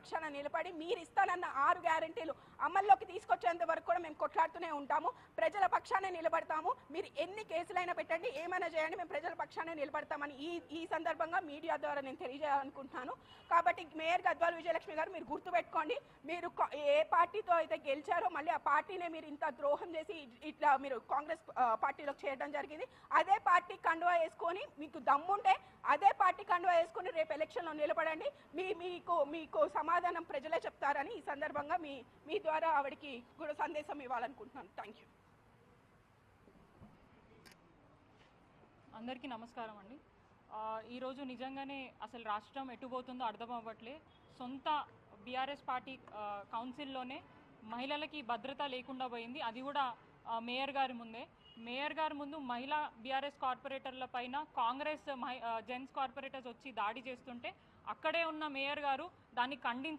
పక్షాన నిలబడి మీరు ఇస్తానన్న 6 గ్యారెంటీలు అమల్లోకి తీసుకొచ్చేంత వరకు కూడా మేము కొట్లాడుతూనే ఉంటాము. ప్రజల పక్షానే నిలబడతాము. మీరు ఎన్ని కేసులైనా పెట్టండి, ఏమైనా చేయండి, మేము ప్రజల పక్షానే నిలబడతామని ఈ సందర్భంగా మీడియా ద్వారా నేను తెలియజేయాలనుకుంటున్నాను. కాబట్టి మేయర్ గద్వాల్ విజయలక్ష్మి గారు మీరు గుర్తుపెట్టుకోండి, మీరు ఏ పార్టీతో అయితే గెలిచారో మళ్ళీ ఆ పార్టీనే మీరు ఇంత ద్రోహం చేసి ఇట్లా మీరు కాంగ్రెస్ పార్టీలోకి చేయడం జరిగింది. అదే పార్టీ కండువా వేసుకొని మీకు దమ్ముంటే అదే పార్టీ కండువా వేసుకొని రేపు ఎలక్షన్లో నిలబడండి. మీకు సమాధానం ప్రజలే చెప్తారని ఈ సందర్భంగా మీ ద్వారా ఆవిడకి కూడా సందేశం ఇవ్వాలనుకుంటున్నాను. Thank you. అందరికీ నమస్కారం అండి. ఈరోజు నిజంగానే అసలు రాష్ట్రం ఎటుపోతుందో అర్థం అవ్వట్లే. సొంత బీఆర్ఎస్ పార్టీ కౌన్సిల్లోనే మహిళలకి భద్రత లేకుండా పోయింది. అది కూడా మేయర్ గారి ముందే. మేయర్ గారి ముందు మహిళా బీఆర్ఎస్ కార్పొరేటర్ల పైన కాంగ్రెస్ జెంట్స్ కార్పొరేటర్స్ వచ్చి దాడి చేస్తుంటే అక్కడే ఉన్న మేయర్ గారు దాన్ని ఖండించి